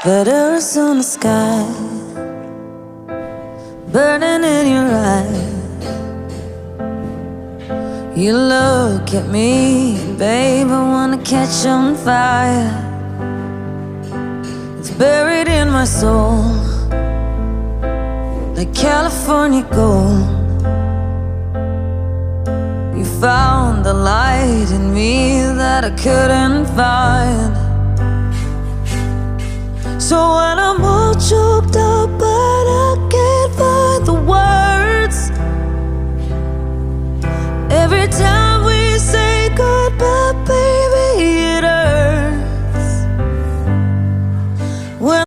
That Arizona sky burning in your eyes. You look at me, babe, I wanna catch on fire. It's buried in my soul like California gold. You found the light in me that I couldn't find. So when I'm all choked up